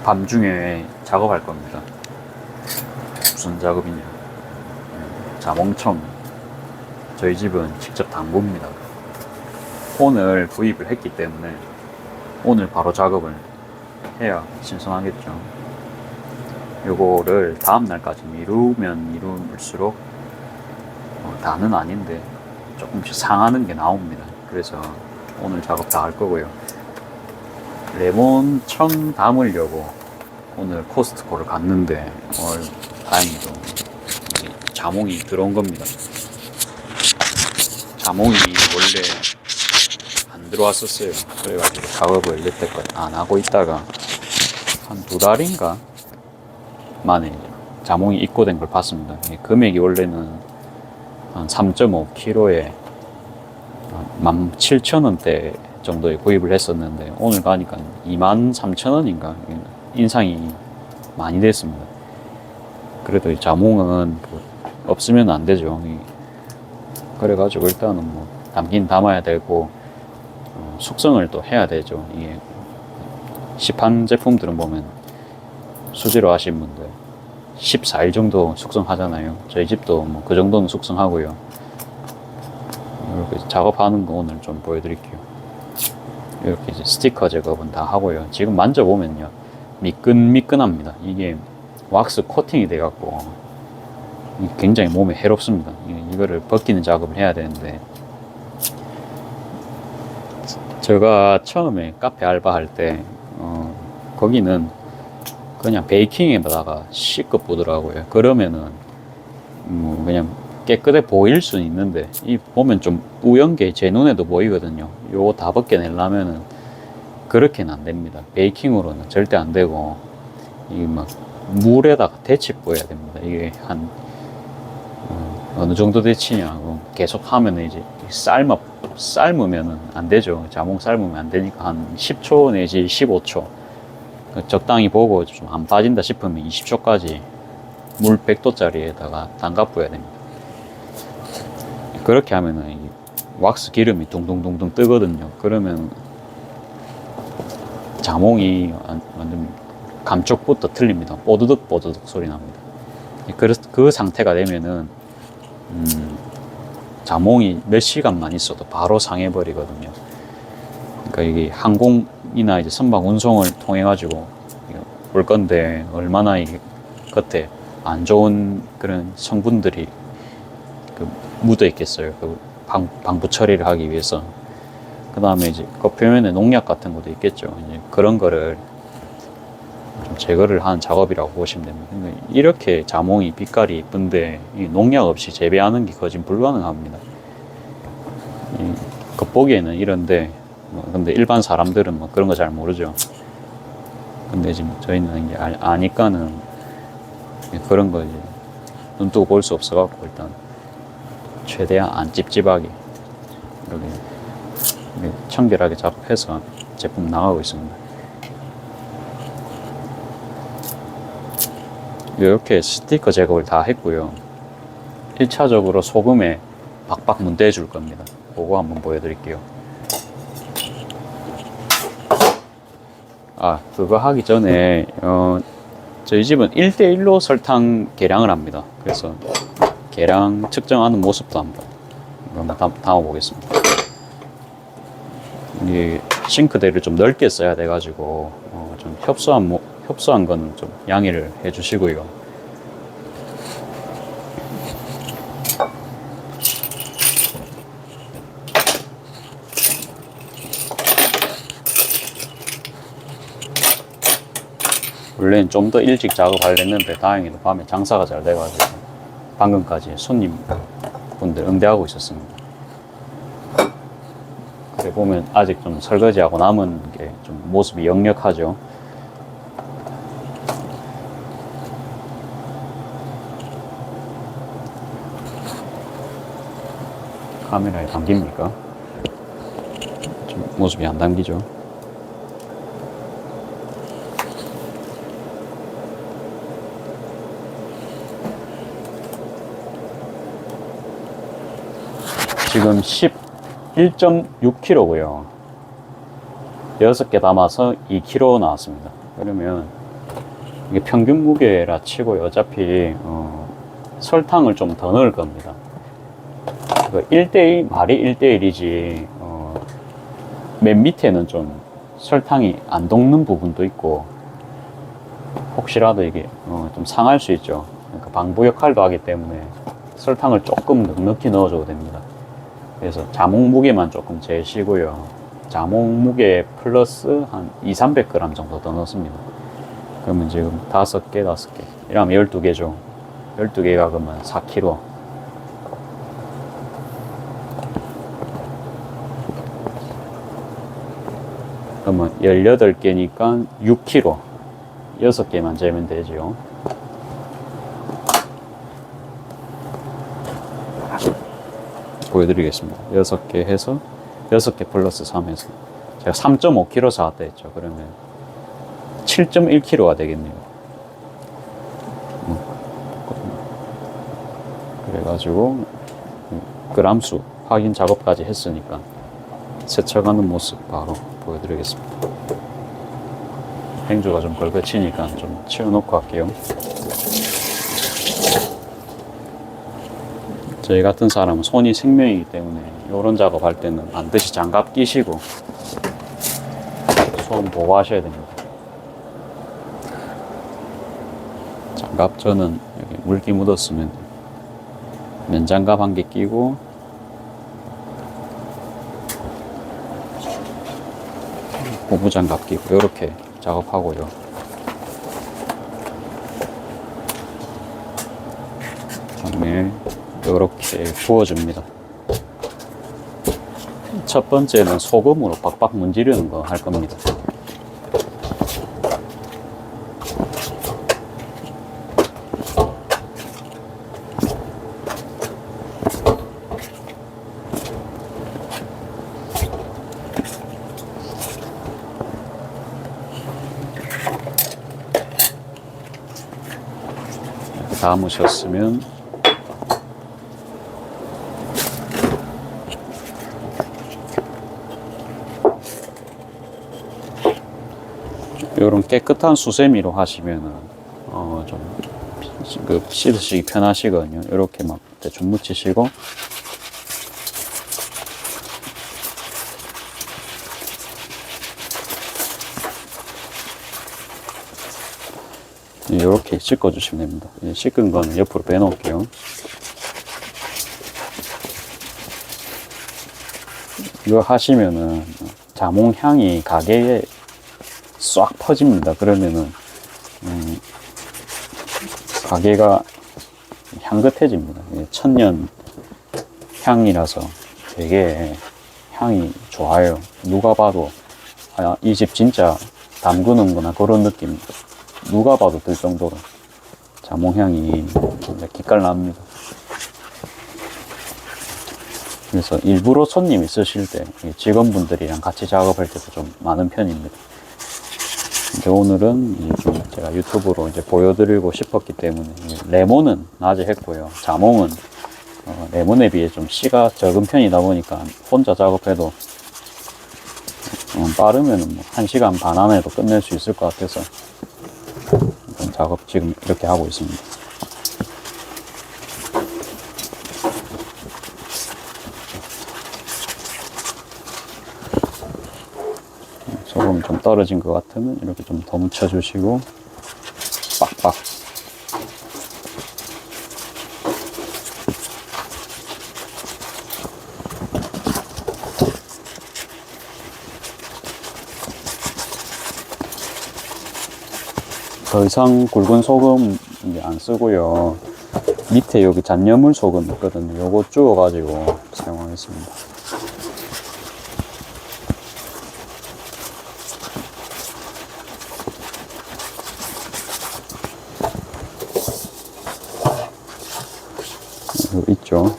밤중에 작업할 겁니다. 무슨 작업이냐? 자몽청. 저희 집은 직접 담굽니다. 오늘 구입을 했기 때문에 오늘 바로 작업을 해야 신선하겠죠. 요거를 다음날까지 미루면 미룰수록 다는 아닌데 조금씩 상하는 게 나옵니다. 그래서 오늘 작업 다 할 거고요. 레몬청 담으려고 오늘 코스트코를 갔는데 다행히도 자몽이 들어온 겁니다. 자몽이 원래 안 들어왔었어요. 그래가지고 작업을 여태껏 안 하고 있다가 한 2달인가 만에 자몽이 입고된 걸 봤습니다. 금액이 원래는 한 3.5kg에 17,000원대 정도에 구입을 했었는데 오늘 가니까 23,000원인가 인상이 많이 됐습니다. 그래도 이 자몽은 없으면 안 되죠. 그래가지고 일단은 뭐 담긴 담아야 되고 숙성을 또 해야 되죠. 이게 시판 제품들은 보면 수지로 하신 분들 14일 정도 숙성하잖아요. 저희 집도 뭐 그 정도는 숙성하고요. 이렇게 작업하는 거 오늘 좀 보여드릴게요. 이렇게 이제 스티커 작업은 다 하고요. 지금 만져보면요, 미끈미끈합니다. 이게 왁스 코팅이 돼갖고 굉장히 몸에 해롭습니다. 이거를 벗기는 작업을 해야 되는데, 제가 처음에 카페 알바할 때 거기는 그냥 베이킹에다가 C급 보더라고요. 그러면은 뭐 그냥 깨끗해 보일 수는 있는데 이 보면 좀 우연 게 제 눈에도 보이거든요. 요거 다 벗겨내려면은 그렇게는 안 됩니다. 베이킹으로는 절대 안 되고, 이게 막 물에다가 데치 뿌려야 됩니다. 이게 한 어느 정도 데치냐고 계속 하면은 이제 삶으면은 안 되죠. 자몽 삶으면 안 되니까 한 10초 내지 15초 적당히 보고 좀 안 빠진다 싶으면 20초까지 물 100도짜리에다가 담가 뿌려야 됩니다. 그렇게 하면은 이 왁스 기름이 둥둥둥둥 뜨거든요. 그러면 자몽이 완전 감쪽부터 틀립니다. 뽀드득 뽀드득 소리 납니다. 그 상태가 되면은 자몽이 몇 시간만 있어도 바로 상해버리거든요. 그러니까 이게 항공이나 이제 선박 운송을 통해 가지고 올 건데 얼마나 이게 겉에 안 좋은 그런 성분들이 묻어 있겠어요. 방부 처리를 하기 위해서. 그 다음에 이제 그 표면에 농약 같은 것도 있겠죠. 이제 그런 거를 좀 제거를 하는 작업이라고 보시면 됩니다. 그러니까 이렇게 자몽이 빛깔이 이쁜데 농약 없이 재배하는 게 거진 불가능합니다. 겉보기에는 이런데 근데 일반 사람들은 뭐 그런 거 잘 모르죠. 근데 지금 저희는 이제 아니까는 그런 거 이제 눈 뜨고 볼 수 없어갖고 일단 최대한 안 찝찝하게 이렇게 청결하게 작업해서 제품 나가고 있습니다. 이렇게 스티커 제거를 다 했고요. 1차적으로 소금에 박박 문대해 줄 겁니다. 그거 한번 보여드릴게요. 그거 하기 전에 저희 집은 1대1로 설탕 계량을 합니다. 그래서 계량 측정하는 모습도 한번 담아보겠습니다. 이 싱크대를 좀 넓게 써야 돼가지고 좀 협소한 거는 좀 양해를 해주시고요. 원래는 좀 더 일찍 작업하려 했는데 다행히도 밤에 장사가 잘 돼가지고 방금까지 손님분들 응대하고 있었습니다. 그래 보면 아직 좀 설거지하고 남은 게 좀 모습이 역력하죠. 카메라에 담깁니까? 좀 모습이 안 담기죠. 지금 11.6kg고요. 6개 담아서 2kg 나왔습니다. 그러면 이게 평균 무게라 치고 어차피 설탕을 좀 더 넣을 겁니다. 1대1 말이 1대1이지 맨 밑에는 좀 설탕이 안 녹는 부분도 있고 혹시라도 이게 좀 상할 수 있죠. 그러니까 방부 역할도 하기 때문에 설탕을 조금 넉넉히 넣어줘도 됩니다. 그래서 자몽 무게만 조금 재시고요. 자몽 무게 플러스 한 200~300g 정도 더 넣습니다. 그러면 지금 5개 이러면 12개죠 12개가 그러면 4kg. 그러면 18개니까 6kg. 6개만 재면 되죠. 보여드리겠습니다. 6개 해서 6개 플러스 3 해서 제가 3.5kg 사왔다 했죠. 그러면 7.1kg가 되겠네요. 그래가지고 그람수 확인 작업까지 했으니까 세척하는 모습 바로 보여드리겠습니다. 행주가 좀 걸거치니까 좀 치워놓고 할게요. 저희 같은 사람은 손이 생명이기 때문에 이런 작업할 때는 반드시 장갑 끼시고 손 보호하셔야 됩니다. 장갑 저는 여기 물기 묻었으면 면장갑 한 개 끼고 고무장갑 끼고 이렇게 작업하고요. 다음에 이렇게 부어줍니다. 첫 번째는 소금으로 박박 문지르는 거 할 겁니다. 담으셨으면 이런 깨끗한 수세미로 하시면은 좀 씻으시기 편하시거든요. 이렇게 막 대충 묻히시고 이렇게 씻어 주시면 됩니다. 씻은 거는 옆으로 빼놓을게요. 이거 하시면은 자몽 향이 가게에 싹 퍼집니다. 그러면은 가게가 향긋해집니다. 천년 향이라서 되게 향이 좋아요. 누가 봐도 이 집 진짜 담그는구나 그런 느낌 누가 봐도 들 정도로 자몽향이 기깔 납니다. 그래서 일부러 손님 있으실 때 직원분들이랑 같이 작업할 때도 좀 많은 편입니다. 이제 오늘은 좀 제가 유튜브로 이제 보여드리고 싶었기 때문에 레몬은 낮에 했고요. 자몽은 레몬에 비해 좀 씨가 적은 편이다 보니까 혼자 작업해도 빠르면 뭐 1시간 반 안에도 끝낼 수 있을 것 같아서 작업 지금 이렇게 하고 있습니다. 소금 좀 떨어진 것 같으면 이렇게 좀 더 묻혀주시고 빡빡. 더 이상 굵은 소금 안 쓰고요. 밑에 여기 잔여물 소금 있거든요. 요거 주워가지고 사용하겠습니다. 여기 있죠.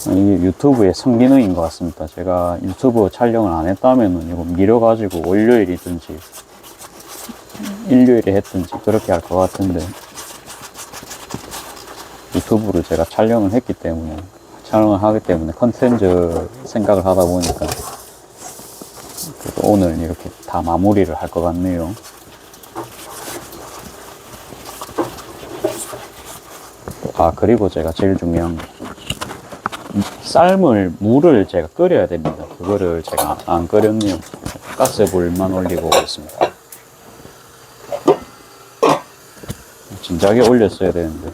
이게 유튜브의 성기능인 것 같습니다. 제가 유튜브 촬영을 안 했다면은 이거 밀어가지고 월요일이든지 일요일에 했든지 그렇게 할 것 같은데 유튜브를 제가 촬영을 하기 때문에 컨텐츠 생각을 하다 보니까 그래도 오늘 이렇게 다 마무리를 할 것 같네요. 아, 그리고 제가 제일 중요한 거, 물을 제가 끓여야 됩니다. 그거를 제가 안 끓였네요. 가스불만 올리고 있습니다. 진작에 올렸어야 되는데.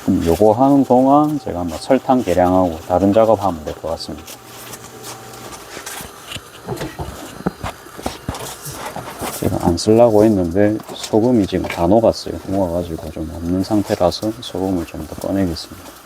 그럼 요거 하는 동안 제가 한번 설탕 계량하고 다른 작업하면 될 것 같습니다. 제가 안 쓰려고 했는데 소금이 지금 다 녹았어요. 녹아가지고 좀 없는 상태라서 소금을 좀 더 꺼내겠습니다.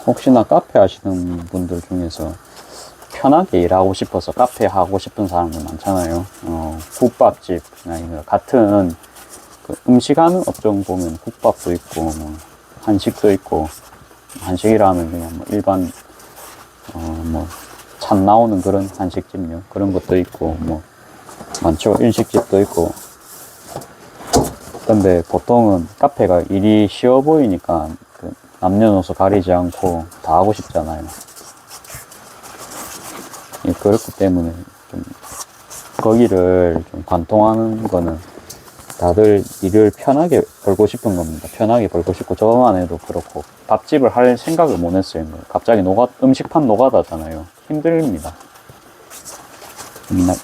혹시나 카페 하시는 분들 중에서 편하게 일하고 싶어서 카페 하고 싶은 사람들 많잖아요. 국밥집, 아니면 같은 그 음식하는 업종 보면 국밥도 있고, 뭐 한식도 있고, 한식이라면 그냥 뭐 일반, 뭐, 찬 나오는 그런 한식집요. 그런 것도 있고, 뭐, 많죠. 일식집도 있고. 근데 보통은 카페가 일이 쉬워 보이니까 그 남녀노소 가리지 않고 다 하고 싶잖아요. 그렇기 때문에 좀 거기를 좀 관통하는 거는 다들 일을 편하게 벌고 싶은 겁니다. 편하게 벌고 싶고, 저만 해도 그렇고 밥집을 할 생각을 못 했어요. 갑자기 음식판 노가다잖아요. 힘듭니다.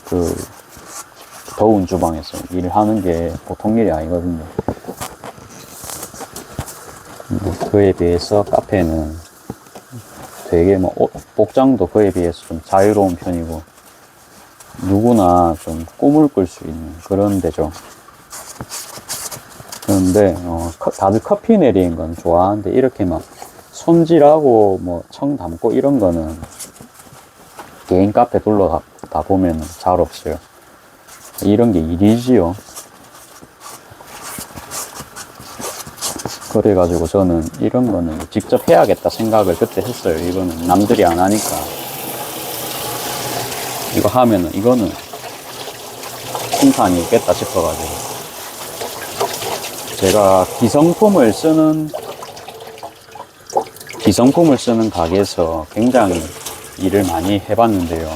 그 더운 주방에서 일을 하는 게 보통 일이 아니거든요. 그에 비해서 카페는 되게 복장도 그에 비해서 좀 자유로운 편이고, 누구나 좀 꿈을 꿀 수 있는 그런 데죠. 그런데, 다들 커피 내리는 건 좋아하는데, 이렇게 막 손질하고 뭐 청 담고 이런 거는 개인 카페 둘러다 보면 잘 없어요. 이런 게 일이지요. 그래가지고 저는 이런 거는 직접 해야겠다 생각을 그때 했어요. 이거는 남들이 안 하니까. 이거 하면은, 이거는 심판이 있겠다 싶어가지고. 제가 기성품을 쓰는 가게에서 굉장히 일을 많이 해봤는데요.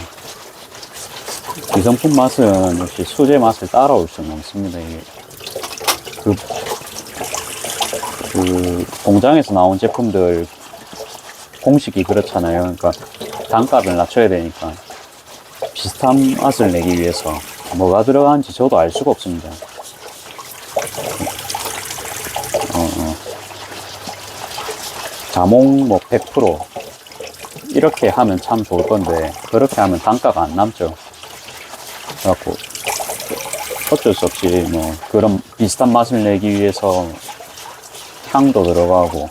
기성품 맛은 역시 수제 맛을 따라올 수는 없습니다. 이게 그 공장에서 나온 제품들 공식이 그렇잖아요. 그러니까 단가를 낮춰야 되니까 비슷한 맛을 내기 위해서 뭐가 들어가는지 저도 알 수가 없습니다. 자몽 뭐 100% 이렇게 하면 참 좋을 건데, 그렇게 하면 단가가 안 남죠. 그래갖고 어쩔 수 없이 뭐 그런 비슷한 맛을 내기 위해서 향도 들어가고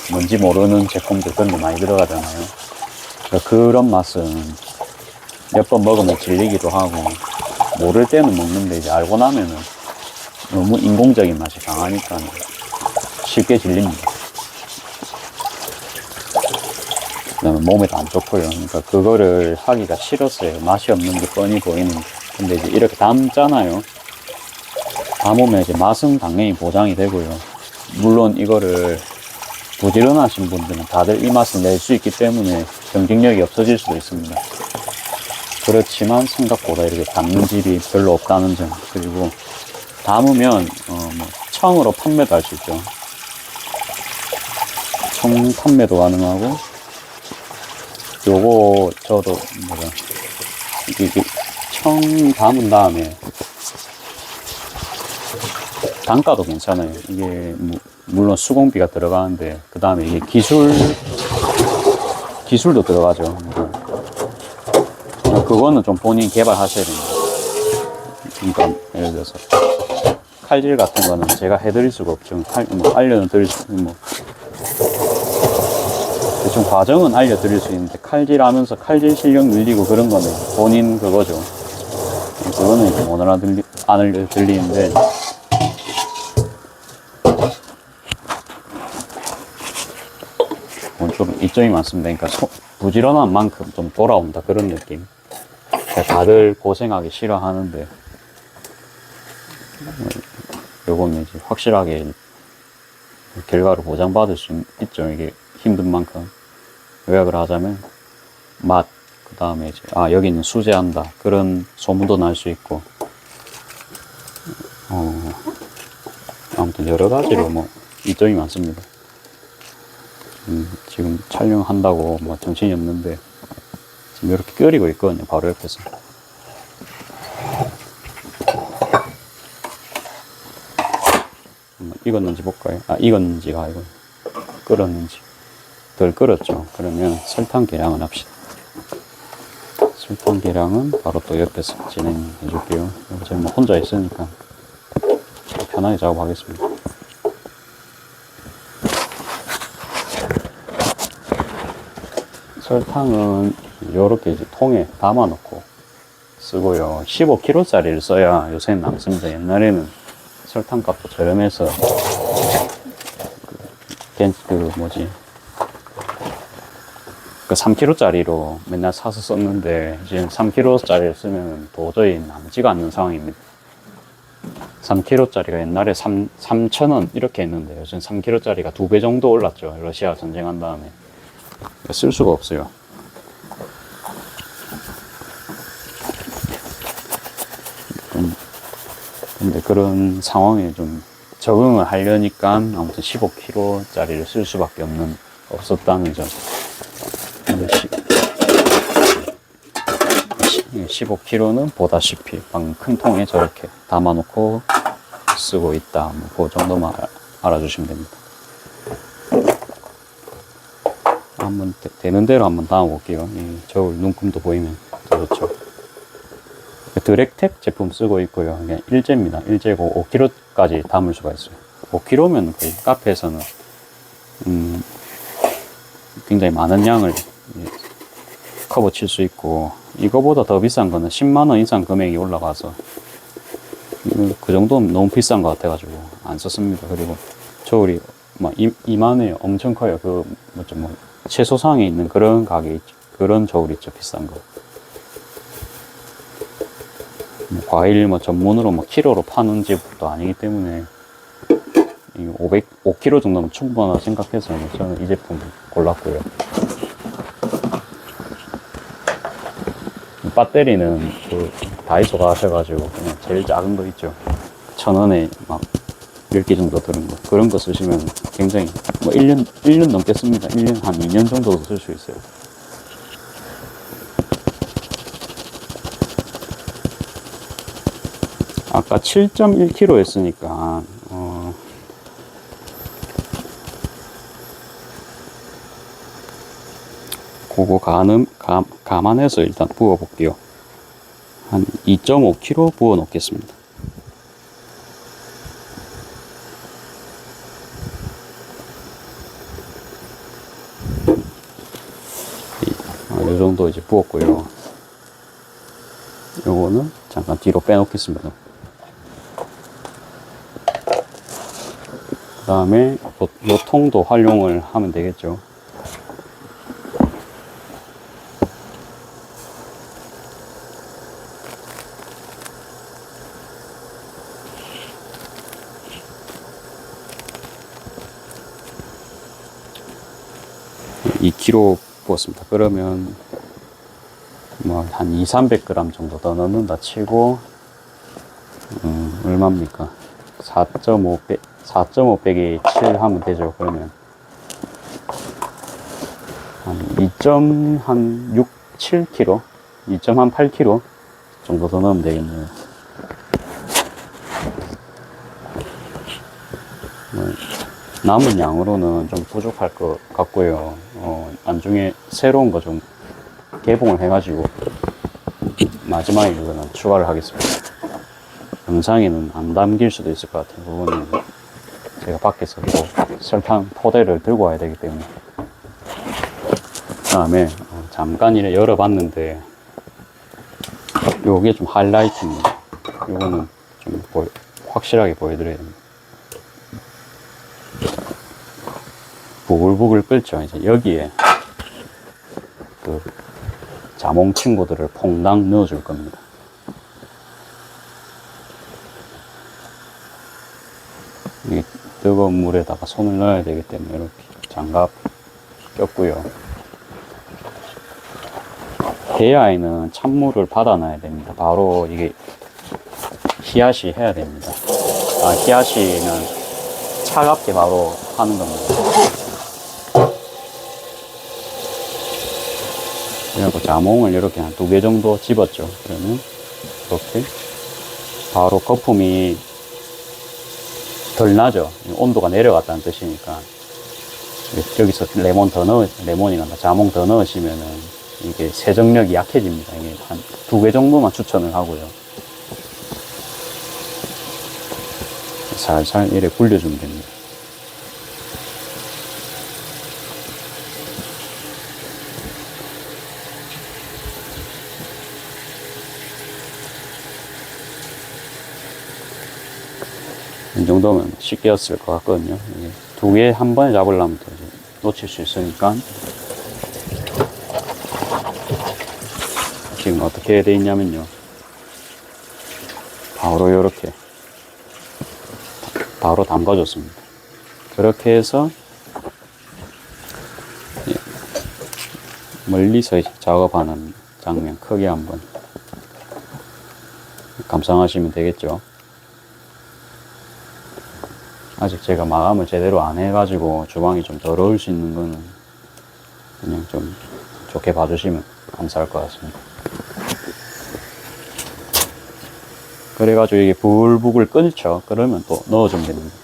뭔지 모르는 제품들 그런 게 많이 들어가잖아요. 그러니까 그런 맛은 몇 번 먹으면 질리기도 하고, 모를 때는 먹는데 이제 알고 나면은 너무 인공적인 맛이 강하니까 쉽게 질립니다. 그다음에 몸에도 안 좋고요. 그러니까 그거를 하기가 싫었어요. 맛이 없는 게 뻔히 보이는. 근데 이제 이렇게 담잖아요. 담으면 이제 맛은 당연히 보장이 되고요. 물론 이거를 부지런하신 분들은 다들 이 맛을 낼 수 있기 때문에 경쟁력이 없어질 수도 있습니다. 그렇지만 생각보다 이렇게 담는 집이 별로 없다는 점. 그리고 담으면 뭐 청으로 판매도 할 수 있죠. 청 판매도 가능하고, 요거 저도 이게 청 담은 다음에 단가도 괜찮아요. 이게 물론 수공비가 들어가는데, 그 다음에 이게 기술도 들어가죠. 그거는 좀 본인 개발하셔야 됩니다. 그러니까 예를 들어서 칼질 같은 거는 제가 해드릴 수가 없죠. 알려드릴 수, 대충 과정은 알려드릴 수 있는데 칼질하면서 칼질 실력 늘리고 그런 거는 본인 그거죠. 그거는 이제 못 알아들리는데 좀 이점이 많습니다. 그러니까 부지런한 만큼 좀 돌아온다 그런 느낌. 다들 고생하기 싫어하는데 요거는 이제 확실하게 결과를 보장받을 수 있죠. 이게 힘든 만큼 요약을 하자면 맛, 그 다음에 이제 여기는 수제한다 그런 소문도 날 수 있고 아무튼 여러 가지로 이점이 많습니다. 지금 촬영한다고 정신이 없는데 지금 이렇게 끓이고 있거든요. 바로 옆에서. 익었는지 볼까요? 익었는지가 아니고 끓었는지. 덜 끓었죠. 그러면 설탕 계량을 합시다. 설탕 계량은 바로 또 옆에서 진행해 줄게요. 제가 혼자 있으니까 편하게 작업하겠습니다. 설탕은 이렇게 이제 통에 담아 놓고 쓰고요. 15kg짜리를 써야 요새는 남습니다. 옛날에는 설탕값도 저렴해서 그 3kg짜리로 맨날 사서 썼는데 지금 3kg짜리를 쓰면 도저히 남지가 않는 상황입니다. 3kg짜리가 옛날에 3,000원 이렇게 했는데 요즘 3kg짜리가 2배 정도 올랐죠. 러시아 전쟁한 다음에. 쓸 수가 없어요. 근데 그런 상황에 좀 적응을 하려니까 아무튼 15kg짜리를 쓸 수밖에 없었다는 점. 근데 15kg는 보다시피 방금 큰 통에 저렇게 담아놓고 쓰고 있다. 그 정도만 알아주시면 됩니다. 한번 되는 대로 한번 담아볼게요. 저울 눈금도 보이면 더 좋죠. 드랙텍 제품 쓰고 있고요. 그냥 일제입니다. 일제고 5kg까지 담을 수가 있어요. 5kg면 거의 카페에서는 굉장히 많은 양을 커버 칠 수 있고, 이거보다 더 비싼 거는 10만원 이상 금액이 올라가서 그 정도는 너무 비싼 것 같아가지고 안 썼습니다. 그리고 저울이 이만해요. 엄청 커요. 채소상에 있는 그런 가게 있죠. 그런 저울 있죠. 비싼 거. 과일 전문으로 키로로 파는 집도 아니기 때문에 5kg 정도면 충분하다 생각해서 저는 이 제품 골랐고요. 배터리는 다이소 가셔가지고 그냥 제일 작은 거 있죠. 1,000원에 10개 정도 드는 거. 그런 거 쓰시면 굉장히 1년 넘게 씁니다. 1년, 한 2년 정도도 쓸 수 있어요. 아까 7.1kg 했으니까, 그거 감안해서 일단 부어 볼게요. 한 2.5kg 부어 놓겠습니다. 이 정도 이제 부었고요. 요거는 잠깐 뒤로 빼놓겠습니다. 그 다음에 요 통도 활용을 하면 되겠죠. 한 2kg 부었습니다. 그러면 한 200~300g 정도 더 넣는다 치고, 얼마입니까? 4.5 빼기 7 하면 되죠. 그러면 한 2.67kg, 2.8kg 정도 더 넣으면 되겠네요. 남은 양으로는 좀 부족할 것 같고요. 나중에 새로운 거 좀 개봉을 해가지고 마지막에 그거는 추가를 하겠습니다. 영상에는 안 담길 수도 있을 것 같아요. 그거는 제가 밖에서 또 설탕 포대를 들고 와야 되기 때문에. 그 다음에 잠깐 이래 열어봤는데 요게 좀 하이라이트입니다. 요거는 좀 확실하게 보여드려야 됩니다. 부글부글 끓죠. 이제 여기에 그 자몽 친구들을 퐁당 넣어줄 겁니다. 이게 뜨거운 물에다가 손을 넣어야 되기 때문에 이렇게 장갑 꼈고요. 대야에는 찬물을 받아놔야 됩니다. 바로 이게 히야시 해야 됩니다. 히야시는 차갑게 바로 하는 겁니다. 그리고 자몽을 이렇게 한 2개 정도 집었죠. 그러면 이렇게 바로 거품이 덜 나죠. 온도가 내려갔다는 뜻이니까. 여기서 레몬이나 자몽 더 넣으시면은 이게 세정력이 약해집니다. 이게 한 2개 정도만 추천을 하고요. 살살 이렇게 굴려주면 됩니다. 이 정도면 쉽게 였을 것 같거든요. 2개 한 번에 잡으려면 또 이제 놓칠 수 있으니까. 지금 어떻게 돼 있냐면요. 바로 이렇게 바로 담가줬습니다. 그렇게 해서 멀리서 이제 작업하는 장면 크게 한번 감상하시면 되겠죠. 아직 제가 마감을 제대로 안 해가지고 주방이 좀 더러울 수 있는 거는 그냥 좀 좋게 봐주시면 감사할 것 같습니다. 그래가지고 이게 불북을 끓죠. 그러면 또 넣어주면 됩니다.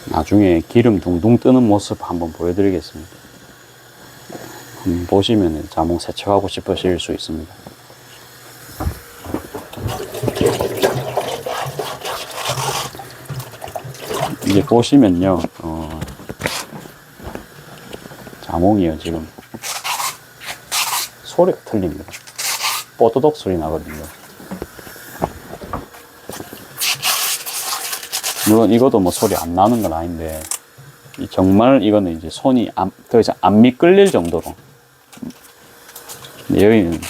나중에 기름 둥둥 뜨는 모습 한번 보여드리겠습니다. 한번 보시면 자몽 세척하고 싶으실 수 있습니다. 이제 보시면요, 자몽이요, 지금 소리가 틀립니다. 뽀드덕 소리 나거든요. 물론 이것도 뭐 소리 안 나는 건 아닌데, 정말 이거는 이제 손이 더 이상 안 미끌릴 정도로. 근데 여기는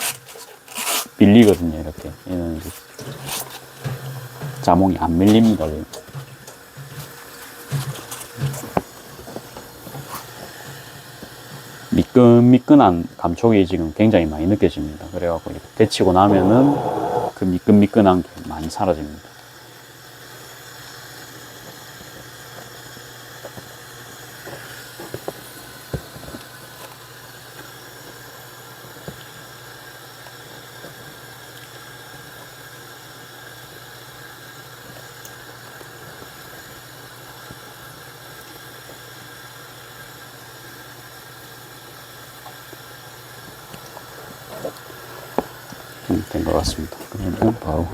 밀리거든요, 이렇게. 얘는 이제 자몽이 안 밀립니다. 미끈미끈한 감촉이 지금 굉장히 많이 느껴집니다. 그래갖고 데치고 나면은 그 미끈미끈한 게 많이 사라집니다. 된 것 같습니다. 그러면 바로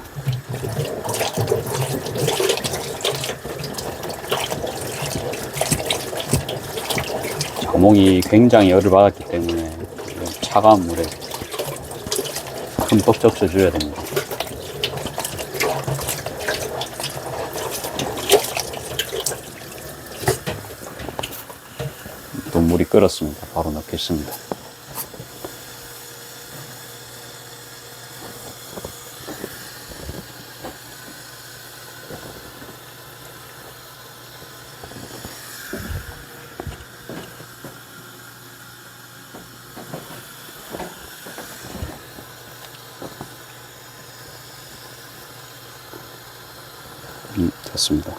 자몽이 굉장히 열을 받았기 때문에 차가운 물에 흠뻑 적셔줘야 됩니다. 또 물이 끓었습니다. 바로 넣겠습니다. 됐습니다.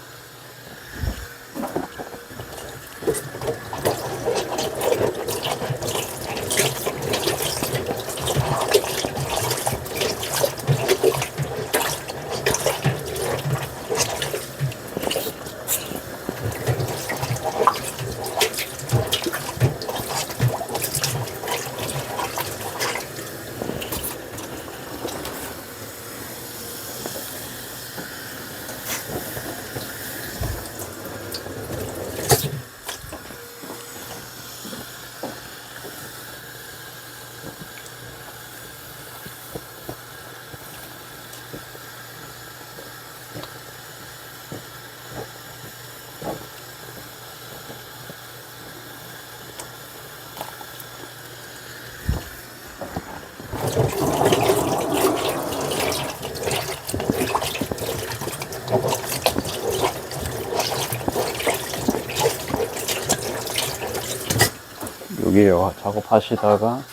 저기요, 작업하시다가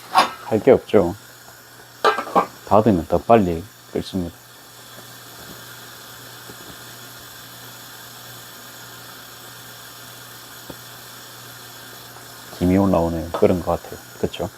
할 게 없죠. 닫으면 더 빨리 끓습니다. 김이 올라오네요. 끓은 것 같아요. 그쵸?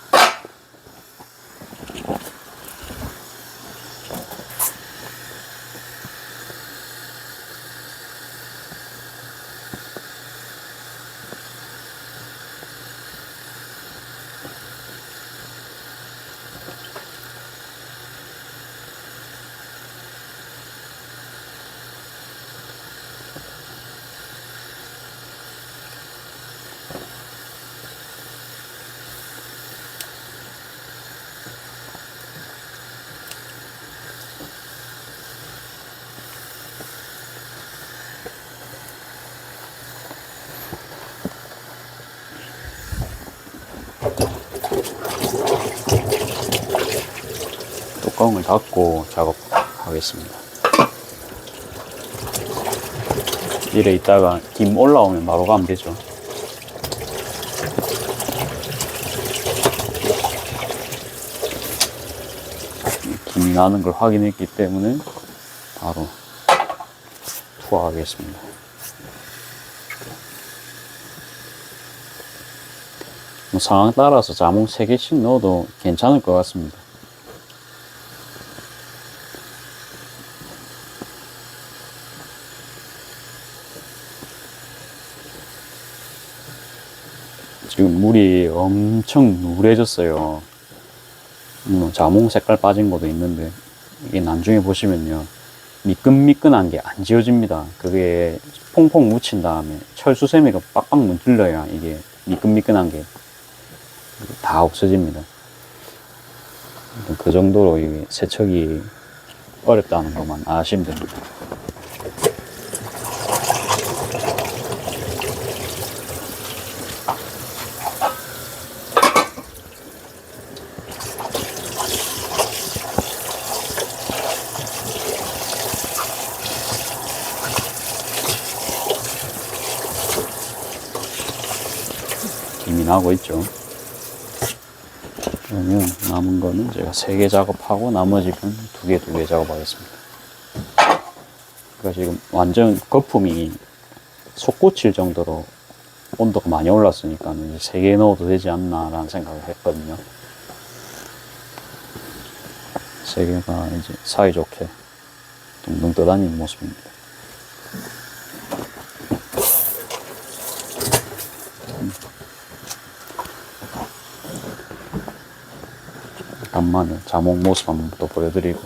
뚜껑을 닫고 작업하겠습니다. 이래 있다가 김 올라오면 바로 가면 되죠. 김이 나는 걸 확인했기 때문에 바로 투하하겠습니다. 상황 따라서 자몽 3개씩 넣어도 괜찮을 것 같습니다. 지금 물이 엄청 누래졌어요. 자몽 색깔 빠진 것도 있는데 이게 나중에 보시면요, 미끈미끈한 게 안 지워집니다. 그게 퐁퐁 묻힌 다음에 철수세미가 빡빡 문질러야 이게 미끈미끈한 게 다 없어집니다. 그 정도로 이게 세척이 어렵다는 것만 아시면 됩니다. 김이 나고 있죠. 그러면 남은 거는 제가 3개 작업하고 나머지 건 2개 작업하겠습니다. 그러니까 지금 완전 거품이 솟구칠 정도로 온도가 많이 올랐으니까 이제 3개 넣어도 되지 않나 라는 생각을 했거든요. 3개가 이제 사이좋게 둥둥 떠다니는 모습입니다. 간만에 자몽 모습 한번 또 보여드리고,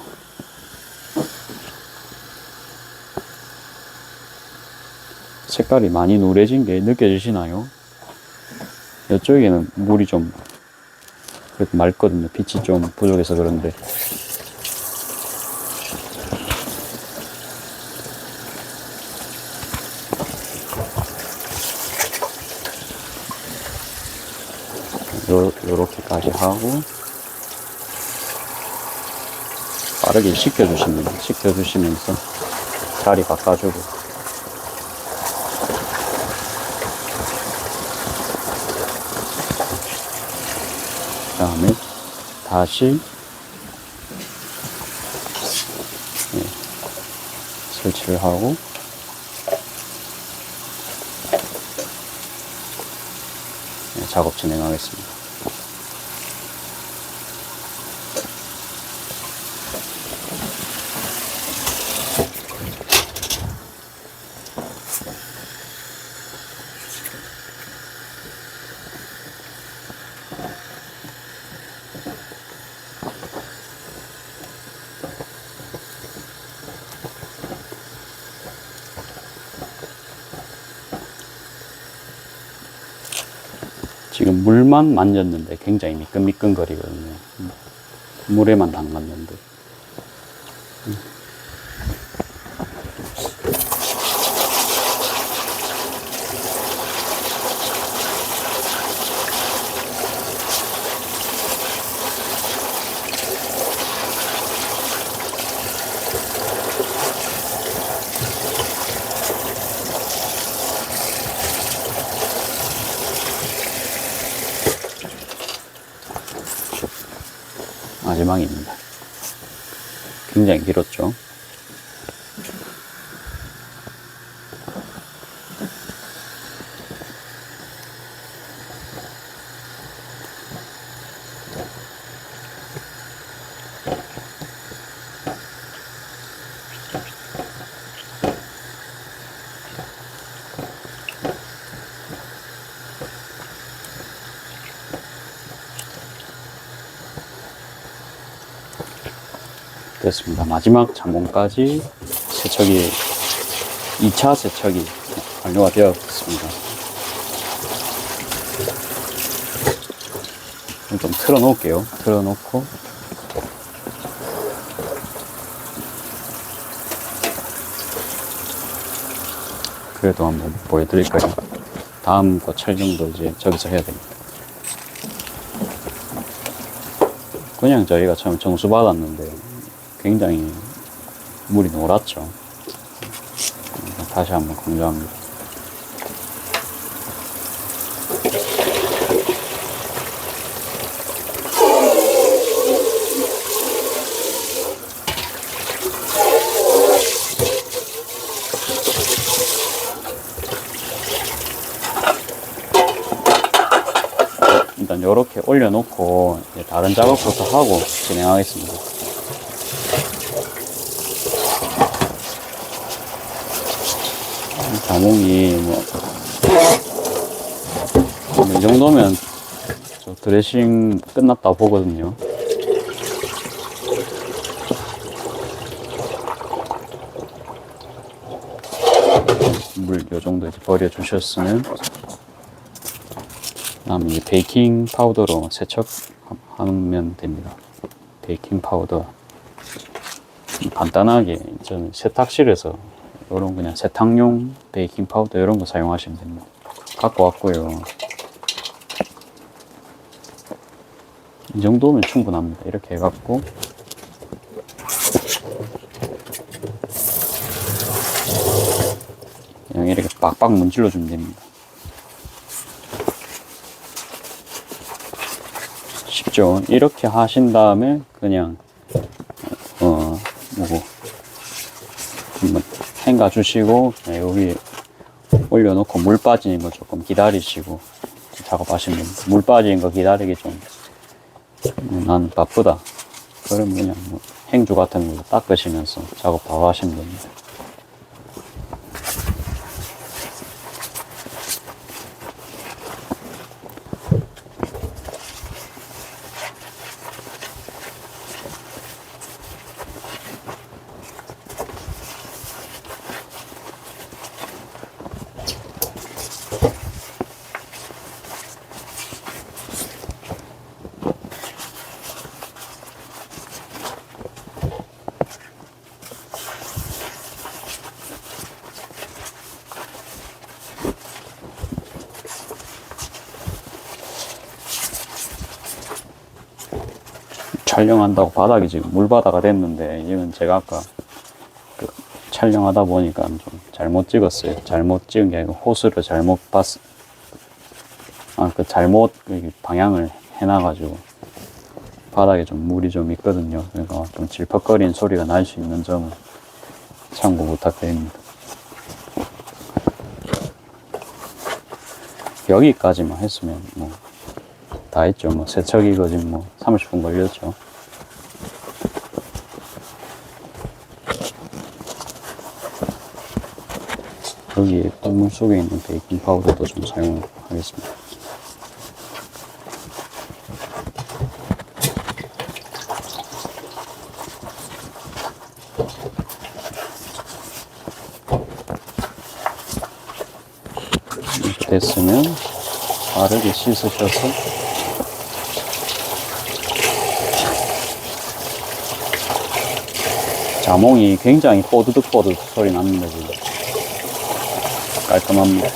색깔이 많이 누래진 게 느껴지시나요? 이쪽에는 물이 좀 그래도 맑거든요. 빛이 좀 부족해서 그런데 요렇게까지 하고 빠르게 식혀주시면서 자리 바꿔주고, 그 다음에 다시 설치를 하고 작업 진행하겠습니다. 지금 물만 만졌는데 굉장히 미끈미끈거리거든요. 물에만 담갔는데. 마지막입니다. 굉장히 길었죠. 됐습니다. 마지막 잠봉까지 세척이 2차 세척이 완료가 되었습니다. 좀 틀어 놓을게요. 틀어 놓고 그래도 한번 보여드릴까요? 다음 거 촬영도 이제 저기서 해야 됩니다. 그냥 저희가 처음 정수 받았는데 굉장히 물이 노랗죠. 다시 한번 강조합니다. 일단 이렇게 올려놓고 다른 작업부터 하고 진행하겠습니다. 자몽이 이 정도면 저 드레싱 끝났다 보거든요. 물 요 정도 이제 버려 주셨으면 그다음에 이제 베이킹 파우더로 세척하면 됩니다. 베이킹 파우더 간단하게 저는 세탁실에서 이런 그냥 세탁용 베이킹 파우더 이런 거 사용하시면 됩니다. 갖고 왔고요. 이 정도면 충분합니다. 이렇게 해갖고 그냥 이렇게 빡빡 문질러 주면 됩니다. 쉽죠? 이렇게 하신 다음에 그냥 헹가 주시고 여기 올려놓고 물 빠지는 거 조금 기다리시고 작업하시면 됩니다. 물 빠지는 거 기다리기 좀 난 바쁘다 그러면 그냥 행주 같은 걸로 닦으시면서 작업 바로 하시면 됩니다. 촬영한다고 바닥이 지금 물바다가 됐는데 이건 제가 아까 촬영하다 보니까 좀 잘못 찍었어요. 잘못 찍은 게 아니고 호스를 잘못 잘못 방향을 해놔가지고 바닥에 좀 물이 좀 있거든요. 그러니까 좀 질퍽거리는 소리가 날 수 있는 점은 참고 부탁드립니다. 여기까지만 했으면 다 했죠. 세척이 지금 30분 걸렸죠. 여기 물 속에 있는 베이킹 파우더도 좀 사용하겠습니다. 이렇게 됐으면 빠르게 씻으셔서 자몽이 굉장히 뽀드득 소리 납니다. 지금 깔끔합니다.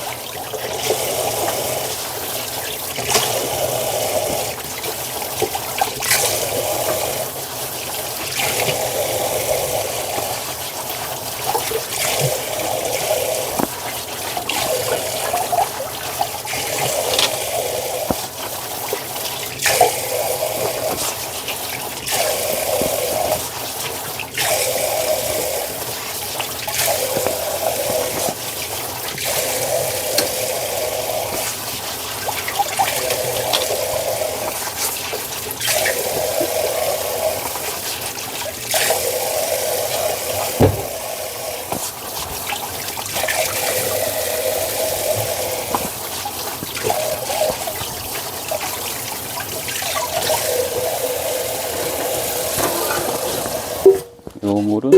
물은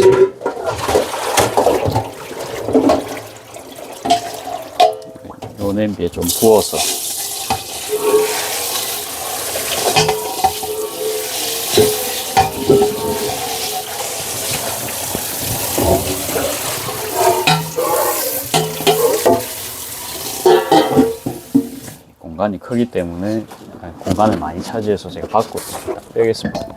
요 냄비에 좀 부어서 공간이 크기 때문에 공간을 많이 차지해서 제가 밖으로 빼겠습니다.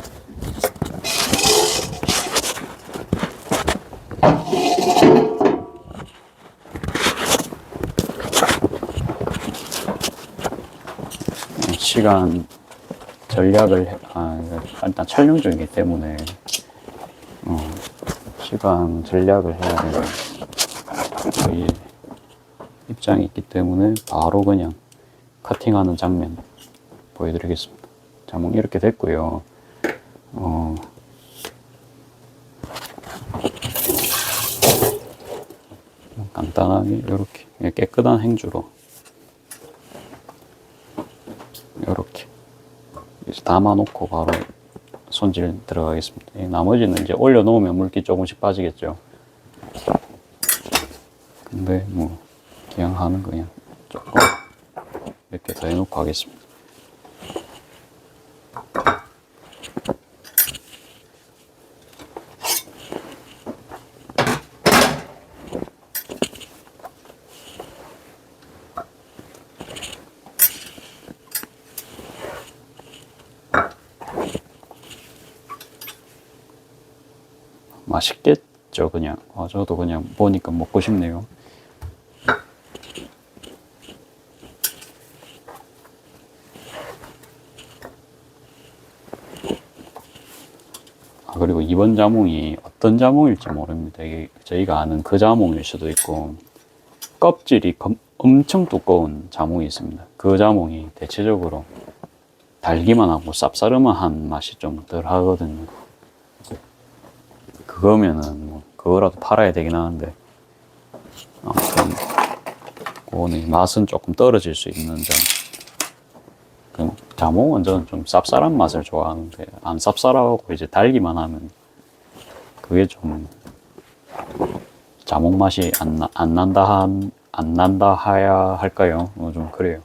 시간 전략을 일단 촬영 중이기 때문에 시간 전략을 해야 되는 저희 입장이 있기 때문에 바로 그냥 커팅하는 장면 보여드리겠습니다. 자몽 이렇게 됐고요. 간단하게 이렇게 깨끗한 행주로 이렇게 담아놓고 바로 손질 들어가겠습니다. 나머지는 이제 올려놓으면 물기 조금씩 빠지겠죠. 근데 뭐 그냥 하는 거 그냥 조금 몇 개 더 해놓고 하겠습니다. 맛있겠죠, 그냥. 저도 그냥 보니까 먹고 싶네요. 그리고 이번 자몽이 어떤 자몽일지 모릅니다. 이게 저희가 아는 그 자몽일 수도 있고, 껍질이 엄청 두꺼운 자몽이 있습니다. 그 자몽이 대체적으로 달기만 하고 쌉싸름한 맛이 좀 덜 하거든요. 그거면은 뭐 그거라도 팔아야 되긴 하는데, 아무튼 그거는 맛은 조금 떨어질 수 있는 점. 자몽은 저는 좀 쌉쌀한 맛을 좋아하는데, 안 쌉쌀하고 이제 달기만 하면 그게 좀 자몽 맛이 안 난다 하야 할까요? 좀 그래요.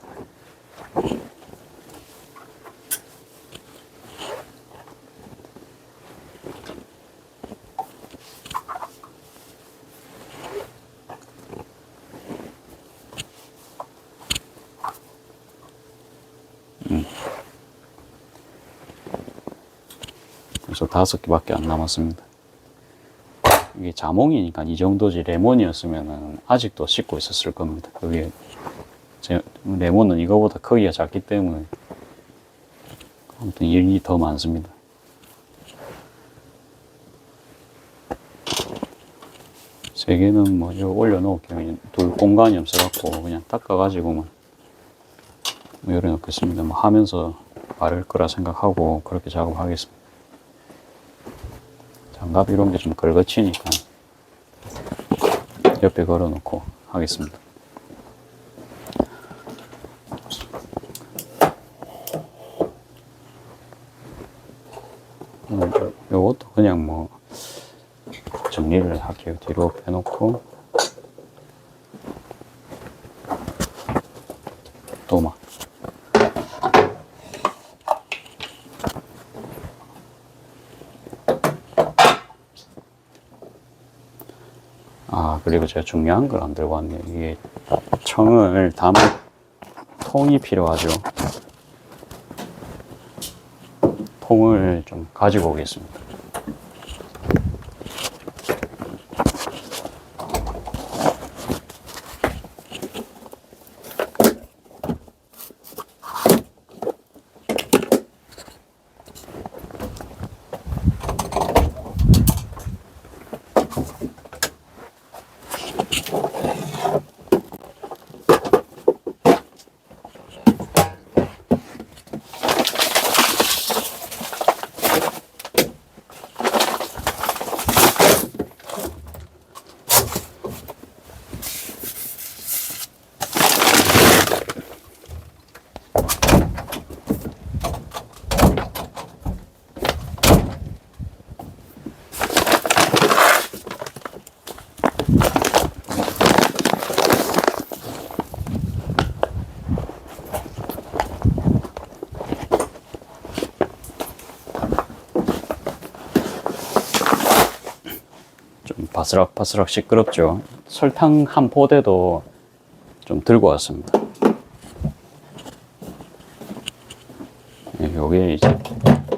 그래서 5개밖에 안 남았습니다. 이게 자몽이니까 이 정도지, 레몬이었으면 아직도 씹고 있었을 겁니다. 그게 레몬은 이거보다 크기가 작기 때문에 아무튼 일이 더 많습니다. 세 개는 뭐 이거 올려놓을게요. 둘 공간이 없어갖고 그냥 닦아가지고만 열어놓겠습니다. 뭐 하면서 마를 거라 생각하고 그렇게 작업하겠습니다. 장갑 이런 게 좀 걸거치니까 옆에 걸어놓고 하겠습니다. 요것도 그냥 뭐 정리를 할게요. 뒤로 빼놓고 도마. 그리고 제가 중요한 걸 안 들고 왔네요. 이게 청을 담을 통이 필요하죠. 통을 좀 가지고 오겠습니다. 바스락바스락 시끄럽죠. 설탕 한 포대도 좀 들고 왔습니다. 요게 이제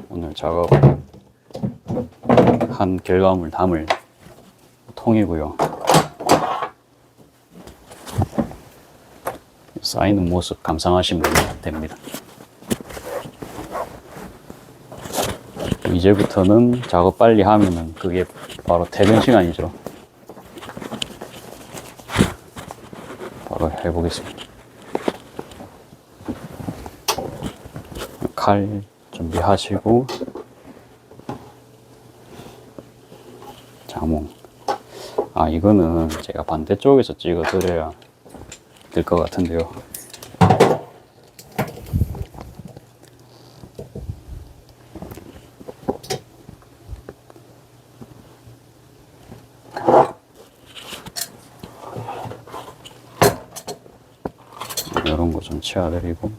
오늘 작업한 결과물 담을 통이고요. 쌓이는 모습 감상하시면 됩니다. 이제부터는 작업 빨리 하면은 그게 바로 퇴근 시간이죠. 바로 해보겠습니다. 칼 준비하시고 자몽. 이거는 제가 반대쪽에서 찍어 드려야 될 것 같은데요. 이런 거 좀 치워드리고.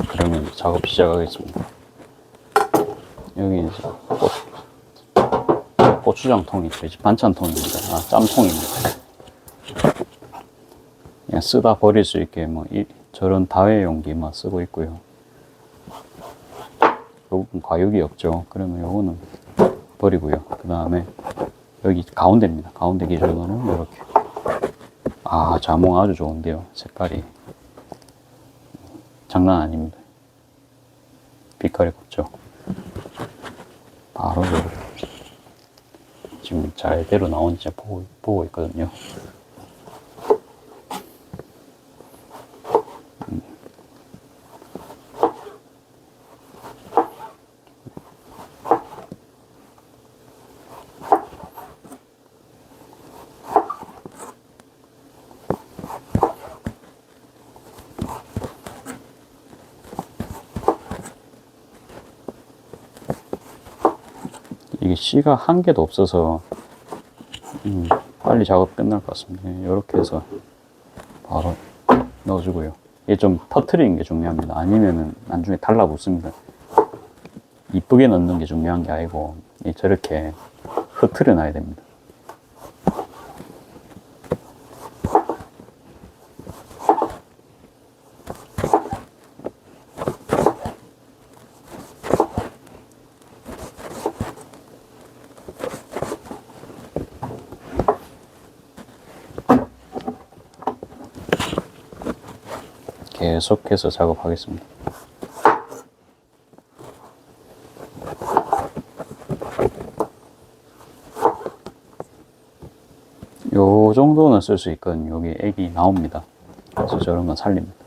그러면 작업 시작하겠습니다. 여기 이제 고추장통이죠. 이제 반찬통입니다. 짬통입니다. 그냥 쓰다 버릴 수 있게 저런 다회용기만 쓰고 있고요. 요건 과육이 없죠. 그러면 요거는 버리고요. 그 다음에 여기 가운데입니다. 가운데 기준으로는 이렇게. 자몽 아주 좋은데요. 색깔이 장난 아닙니다. 빛깔이 곱죠. 바로 지금 잘대로 나오는지 보고 있거든요. 이게 씨가 한 개도 없어서 빨리 작업 끝날 것 같습니다. 이렇게 해서 바로 넣어주고요. 이게 좀 터트리는 게 중요합니다. 아니면은 나중에 달라붙습니다. 이쁘게 넣는 게 중요한 게 아니고 저렇게 흐트려 놔야 됩니다. 계속해서 작업하겠습니다. 요 정도는 쓸 수 있거든요. 여기 액이 나옵니다. 그래서 저런 건 살립니다.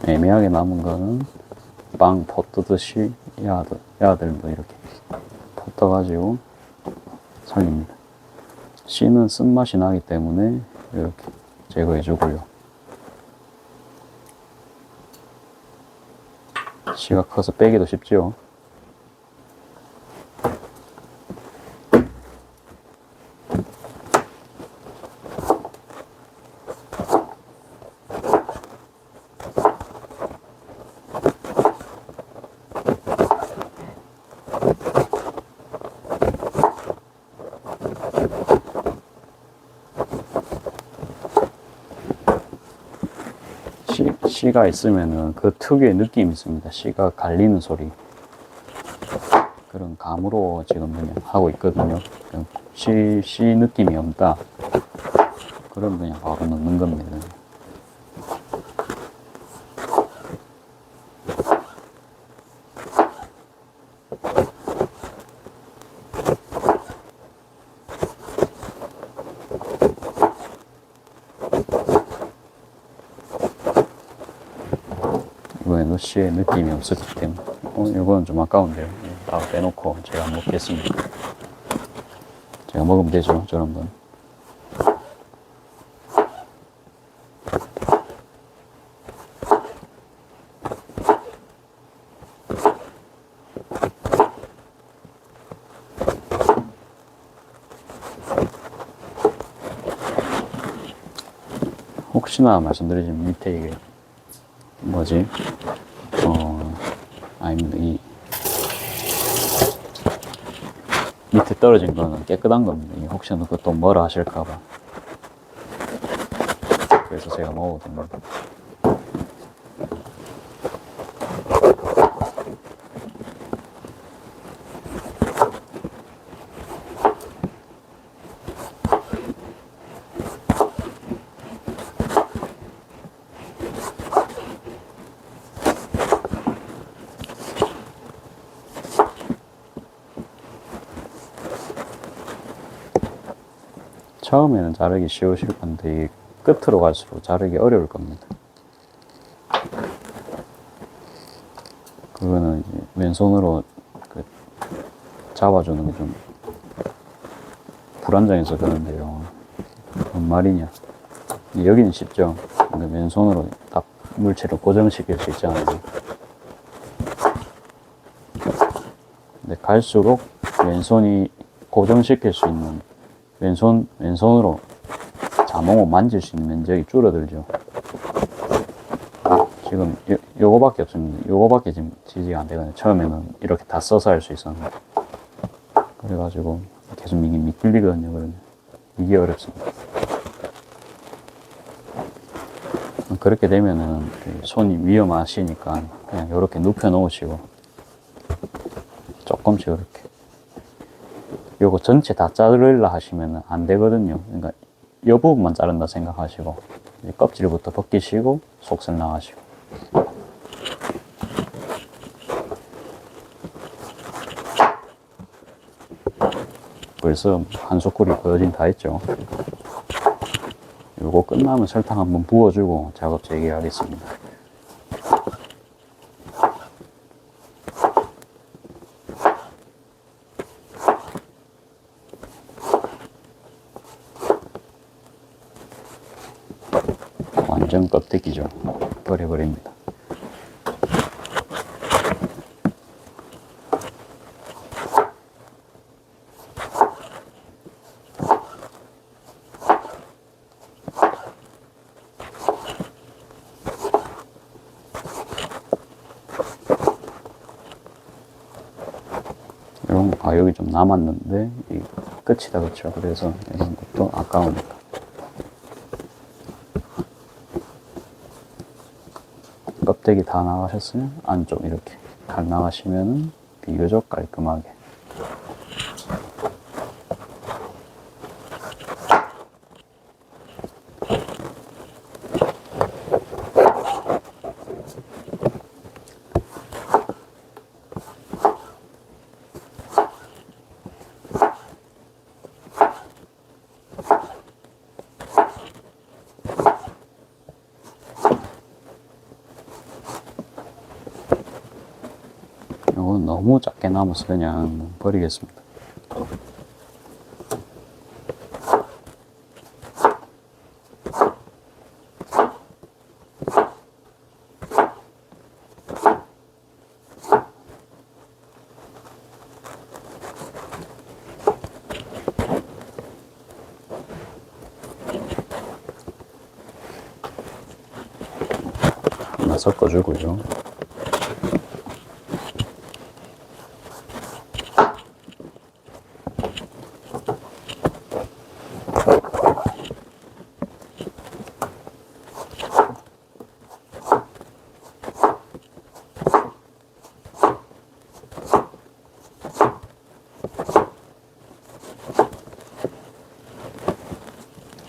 애매하게 남은 거는 빵 포 뜨듯이 야들도 이렇게 포 떠가지고 살립니다. 씨는 쓴맛이 나기 때문에 이렇게 제거해 주고요. 씨가 커서 빼기도 쉽죠. 씨가 있으면은 그 특유의 느낌이 있습니다. 씨가 갈리는 소리. 그런 감으로 지금 그냥 하고 있거든요. 씨 느낌이 없다. 그럼 그냥 바로 넣는 겁니다. 이번에 씨의 느낌이 없었기 때문에 이거는 좀 아까운데요. 다 빼놓고 제가 먹겠습니다. 제가 먹으면 되죠, 저런 건. 혹시나 말씀드리지만 밑에 이게 뭐지? 아닙니다. 이 밑에 떨어진 거는 깨끗한 겁니다. 혹시나 그것도 뭐라 하실까봐. 그래서 제가 먹어도 됩니다. 처음에는 자르기 쉬우실 건데 이 끝으로 갈수록 자르기 어려울 겁니다. 그거는 이제 왼손으로 그 잡아주는 게 좀 불안정해서 그런데요. 뭔 말이냐. 여기는 쉽죠. 왼손으로 딱 물체를 고정시킬 수 있잖아요. 근데 갈수록 왼손이 고정시킬 수 있는 왼손으로 자몽을 만질 수 있는 면적이 줄어들죠. 지금 요거밖에 없습니다. 요거밖에 지금 지지가 안 되거든요. 처음에는 이렇게 다 써서 할 수 있었는데. 그래가지고 계속 이게 미끌리거든요. 그러면 이게 어렵습니다. 그렇게 되면은 손이 위험하시니까 그냥 이렇게 눕혀 놓으시고 조금씩 이렇게. 요거 전체 다 자르려 하시면 안 되거든요. 그러니까 요 부분만 자른다 생각하시고 껍질부터 벗기시고 속살 나가시고. 벌써 한 소쿠리 거진 다 했죠. 요거 끝나면 설탕 한번 부어주고 작업 재개하겠습니다. 완전 껍데기죠. 버려버립니다. 여기 좀 남았는데 이 끝이다, 그렇죠? 그래서 이런 것도 아까우니까. 껍데기 다 나가셨으면 안쪽 이렇게 갈 나가시면 비교적 깔끔하게. 이건 너무 작게 남아서 그냥 버리겠습니다. 하나 섞어주고요.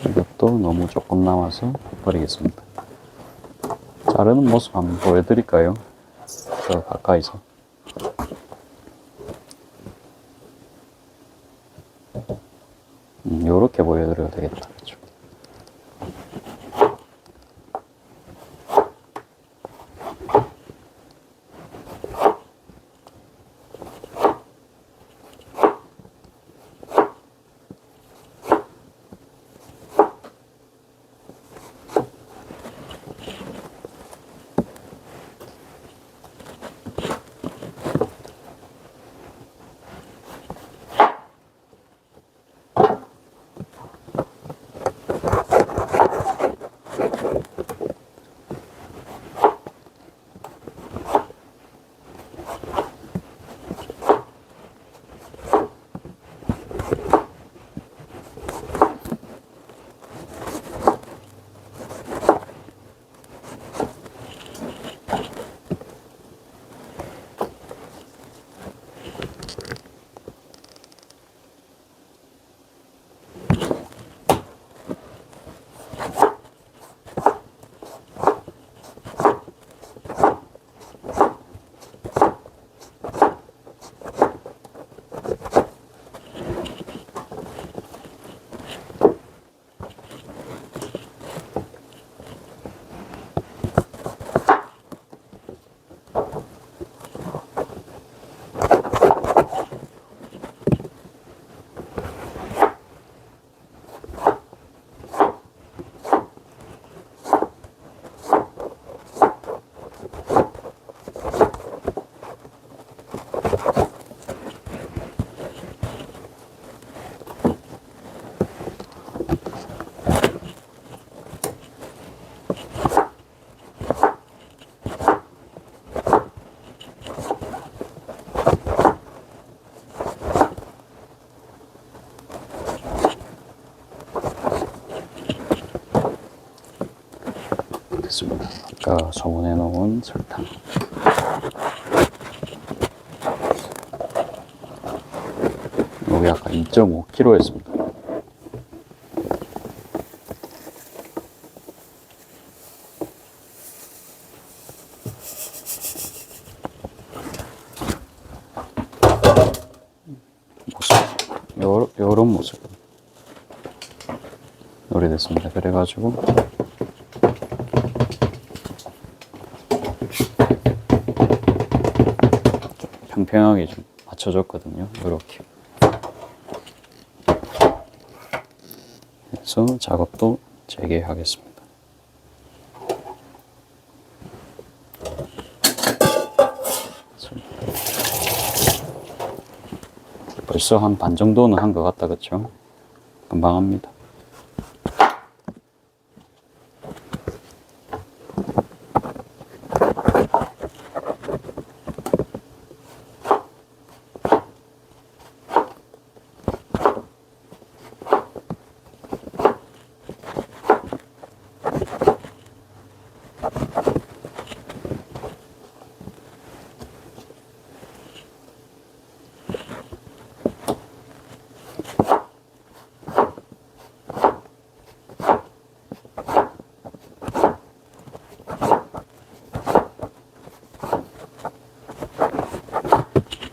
이것도 너무 조금 남아서 버리겠습니다. 자르는 모습 한번 보여드릴까요? 저 가까이서. 요렇게 보여드려도 되겠다. 그렇죠? 됐습니다. 아까 소분해 놓은 설탕. 여기 아까 2.5kg였습니다. 요런 모습. 요리됐습니다. 그래가지고 좀 평평하게 좀 맞춰줬거든요. 요렇게. 그래서 작업도 재개하겠습니다. 벌써 한 반 정도는 한 것 같다, 그쵸? 금방 합니다.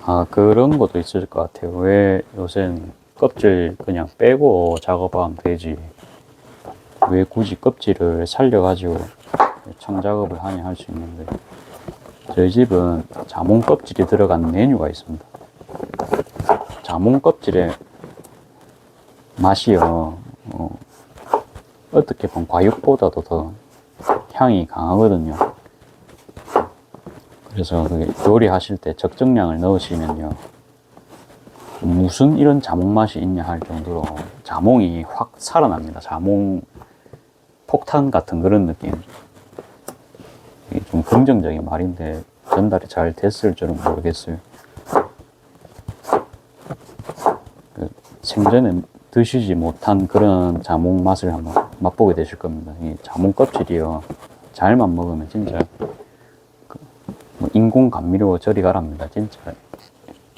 아, 그런 것도 있을 것 같아요. 왜 요새는 껍질 그냥 빼고 작업하면 되지. 왜 굳이 껍질을 살려가지고 청작업을 하냐 할 수 있는데, 저희 집은 자몽 껍질이 들어간 메뉴가 있습니다. 자몽 껍질의 맛이요, 어떻게 보면 과육보다도 더 향이 강하거든요. 그래서 그게 요리하실 때 적정량을 넣으시면요, 무슨 이런 자몽 맛이 있냐 할 정도로 자몽이 확 살아납니다. 자몽 폭탄 같은 그런 느낌. 이게 좀 긍정적인 말인데 전달이 잘 됐을 줄은 모르겠어요. 생전에 드시지 못한 그런 자몽 맛을 한번 맛보게 되실 겁니다. 이 자몽 껍질이요, 잘만 먹으면 진짜 뭐 인공 감미료 저리 가랍니다. 진짜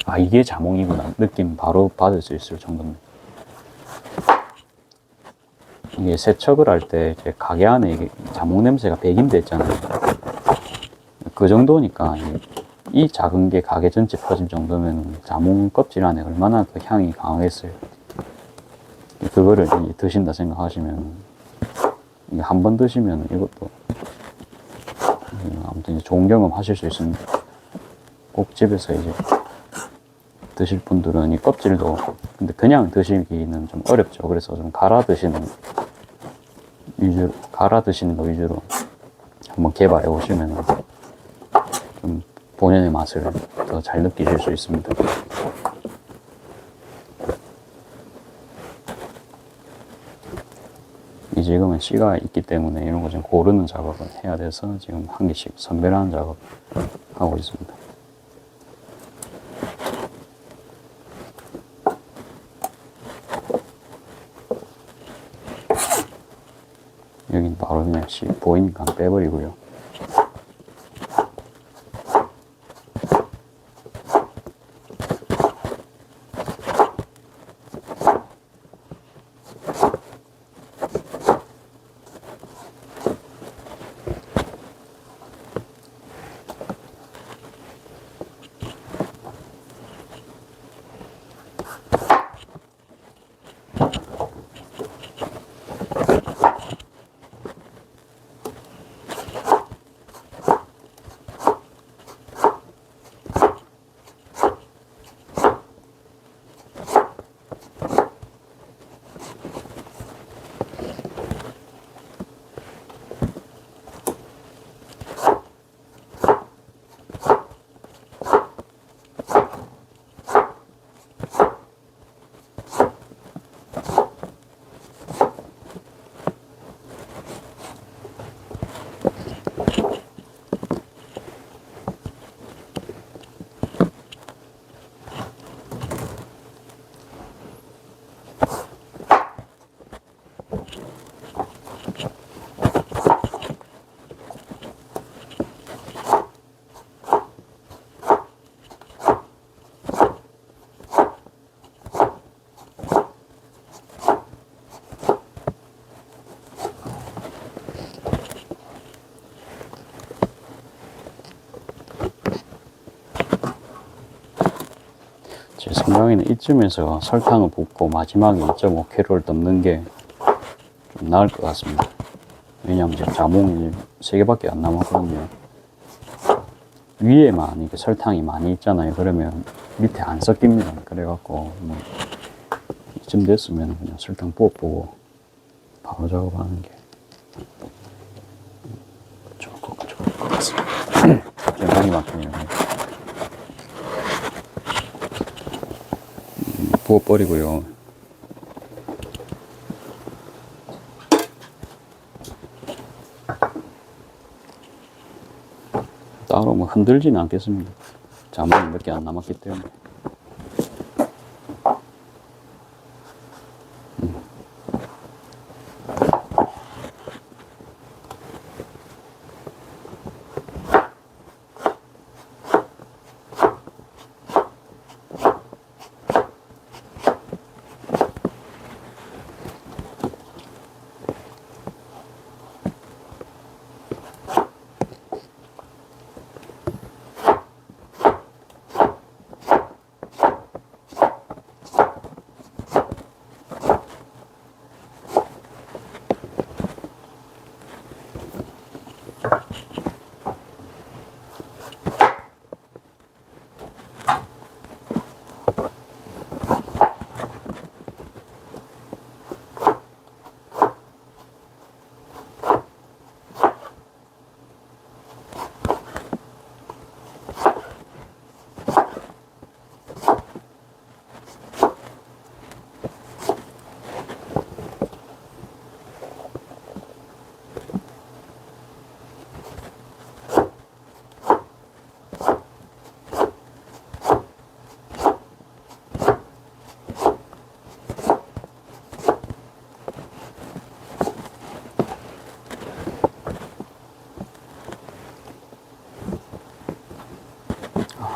아, 이게 자몽이구나 느낌 바로 받을 수 있을 정도입니다. 이게 세척을 할 때 이제 가게 안에 이게 자몽 냄새가 배긴데 있잖아요. 그 정도니까 이 작은 게 가게 전체 퍼질 정도면 자몽 껍질 안에 얼마나 그 향이 강하겠어요. 그거를 이제 드신다 생각하시면, 한 번 드시면 이것도 아무튼 이제 좋은 경험 하실 수 있습니다. 꼭 집에서 이제 드실 분들은 이 껍질도 근데 그냥 드시기는 좀 어렵죠. 그래서 좀 갈아 드시는 거 위주로 한번 개발해 보시면 좀 본연의 맛을 더 잘 느끼실 수 있습니다. 이 지금은 씨가 있기 때문에 이런 거 좀 고르는 작업을 해야 돼서 지금 한 개씩 선별하는 작업 하고 있습니다. 여긴 바로 그냥 씨 보이니까 빼버리고요. 제 생각에는 이쯤에서 설탕을 붓고 마지막에 2.5kg를 넣는 게 좀 나을 것 같습니다. 왜냐하면 지금 자몽이 3개밖에 안 남았거든요. 위에만 이렇게 설탕이 많이 있잖아요. 그러면 밑에 안 섞입니다. 그래갖고 뭐 이쯤 됐으면 그냥 설탕 부어보고 바로 작업하는 게 좋을 것 같습니다. 굉장히 막히네요. 부어버리고요. 따로 뭐 흔들지는 않겠습니다. 자몽이 몇 개 안 남았기 때문에.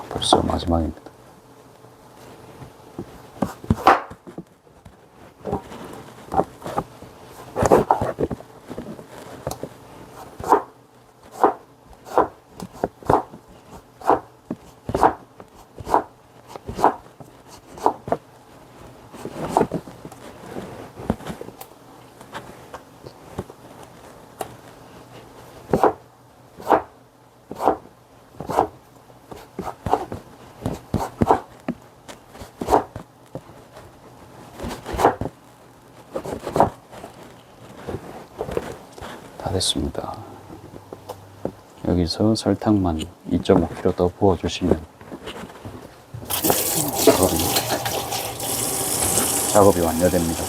벌써 마지막입니다. 됐습니다. 여기서 설탕만 2.5kg 더 부어주시면 작업이 완료됩니다.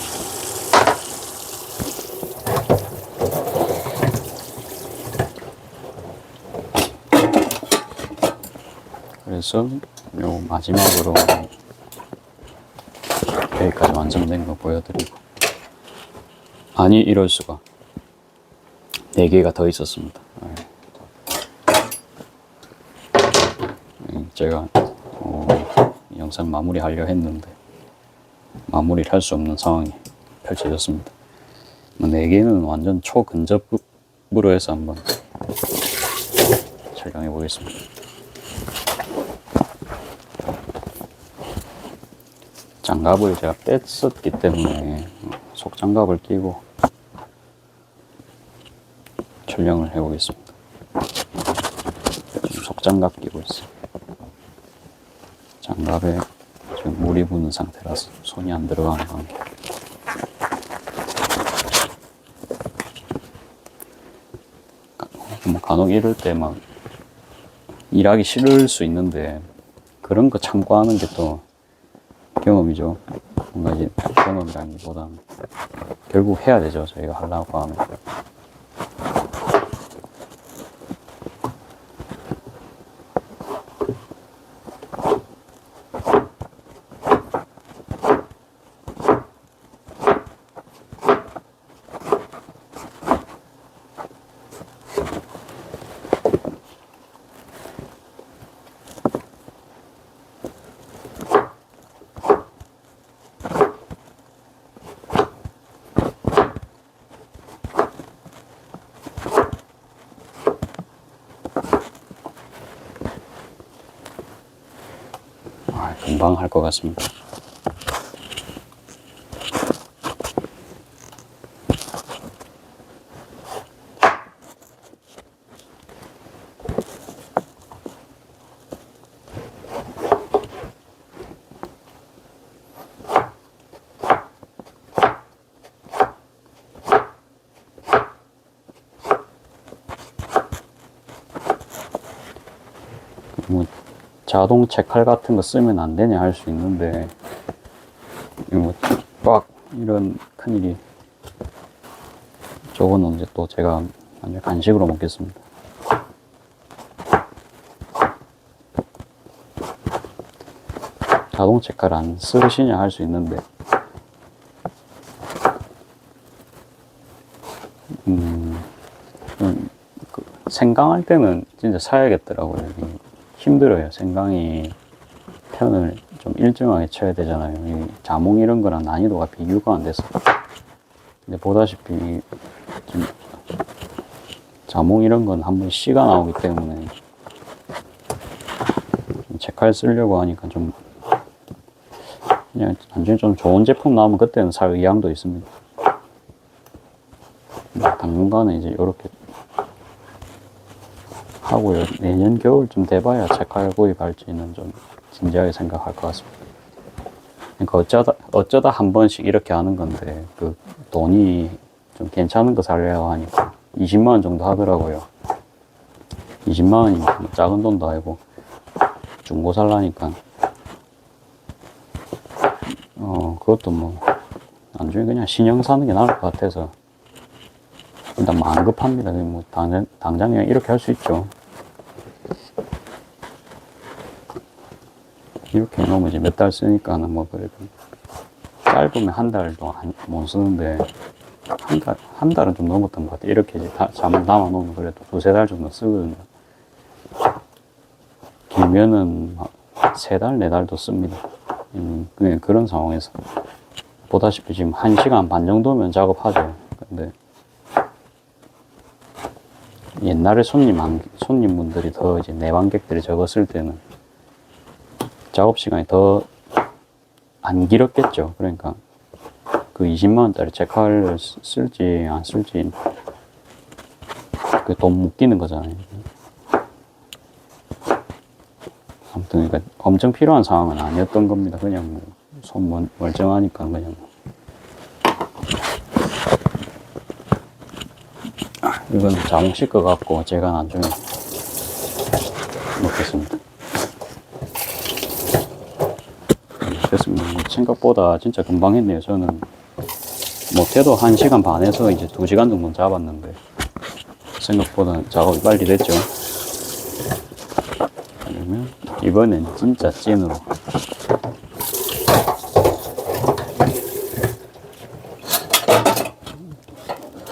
그래서 요 마지막으로 여기까지 완성된 거 보여드리고, 아니 이럴 수가 4개가 더 있었습니다. 제가 영상 마무리 하려 했는데 마무리를 할 수 없는 상황이 펼쳐졌습니다. 4개는 완전 초근접으로 해서 한번 촬영해 보겠습니다. 장갑을 제가 뺐었기 때문에 속장갑을 끼고 촬영을 해보겠습니다. 지금 속장갑 끼고 있어요. 장갑에 지금 물이 묻은 상태라서 손이 안 들어가는 관계. 간혹 이럴 때 막 일하기 싫을 수 있는데 그런 거 참고하는 게 또 경험이죠. 뭔가 이제 경험이라기보다는 결국 해야 되죠. 저희가 하려고 하면. 금방 할 것 같습니다. 뭐 자동 채칼 같은 거 쓰면 안 되냐 할 수 있는데, 뭐 꽉 이런 큰일이, 저거는 이제 또 제가 완전 간식으로 먹겠습니다. 자동 채칼 안 쓰시냐 할 수 있는데, 생강할 때는 진짜 사야겠더라고요. 힘들어요. 생강이 편을 좀 일정하게 쳐야 되잖아요. 이 자몽 이런 거랑 난이도가 비교가 안 돼서. 근데 보다시피 좀 자몽 이런 건 한번 씨가 나오기 때문에 채칼 쓰려고 하니까 좀 그냥 단순히 좀 좋은 제품 나오면 그때는 살 의향도 있습니다. 당분간은 이제 이렇게 하고요. 내년 겨울쯤 돼봐야 채칼 구입할지는 좀 진지하게 생각할 것 같습니다. 그러니까 어쩌다 한 번씩 이렇게 하는 건데, 그 돈이 좀 괜찮은 거 살려고 하니까 20만 원 정도 하더라고요. 20만 원이 뭐 작은 돈도 아니고 중고 살라니까 그것도 뭐 나중에 그냥 신형 사는 게 나을 것 같아서 일단 마음 급합니다. 뭐 당장 그냥 이렇게 할 수 있죠. 이렇게 해놓으면 이제 몇 달 쓰니까는 뭐 그래도 짧으면 한 달도 못 쓰는데 한 달은 좀 넘었던 것 같아요. 이렇게 이제 잠을 담아놓으면 그래도 두세 달 정도 쓰거든요. 길면은 3달, 4달도 씁니다. 그냥 그런 상황에서 보다시피 지금 1시간 반 정도면 작업하죠. 근데 옛날에 손님분들이 더 이제 내방객들이 적었을 때는 작업 시간이 더 안 길었겠죠. 그러니까 그 20만원짜리 채칼을 쓸지 안 쓸지 그 돈 묶이는 거잖아요. 아무튼 그러니까 엄청 필요한 상황은 아니었던 겁니다. 그냥 뭐 손 멀쩡하니까 그냥 이건 자몽 씻어 갖고 제가 나중에 먹겠습니다. 됐습니다. 생각보다 진짜 금방 했네요. 저는 못해도 1시간 반에서 이제 2시간 정도 잡았는데 생각보다 작업이 빨리 됐죠. 그러면 이번엔 진짜 찐으로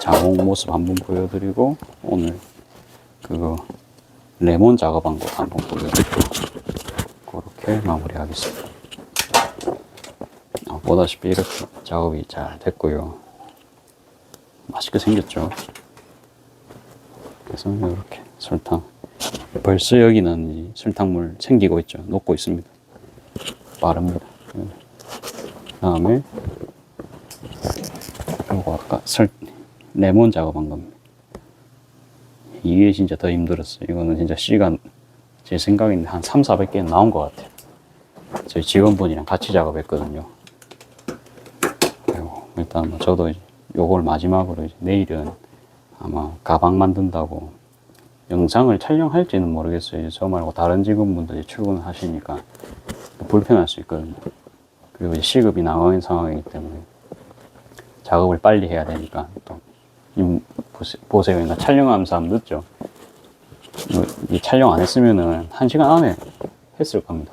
자몽 모습 한번 보여드리고 오늘 그거 레몬 작업한 거 한번 보여드리고 그렇게 마무리하겠습니다. 보다시피 이렇게 작업이 잘 됐고요. 맛있게 생겼죠. 그래서 이렇게 설탕, 벌써 여기는 이 설탕물 생기고 있죠. 녹고 있습니다. 빠릅니다. 그 다음에 요거 아까 레몬 작업한 겁니다. 이게 진짜 더 힘들었어요. 이거는 진짜 시간 제 생각인데 한 300~400개는 나온 것 같아요. 저희 직원분이랑 같이 작업했거든요. 일단 뭐 저도 요걸 마지막으로 이제 내일은 아마 가방 만든다고 영상을 촬영할지는 모르겠어요. 저 말고 다른 직원분들이 출근을 하시니까 불편할 수 있거든요. 그리고 이제 시급이 나가는 상황이기 때문에 작업을 빨리 해야 되니까 또 보세요. 그러니까 촬영하면서 하면 늦죠. 이 촬영 안 했으면은 1시간 안에 했을 겁니다.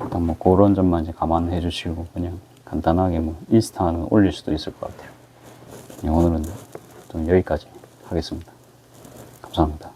일단 뭐 그런 점만 이제 감안해 주시고 그냥 간단하게 뭐 인스타는 올릴 수도 있을 것 같아요. 오늘은 좀 여기까지 하겠습니다. 감사합니다.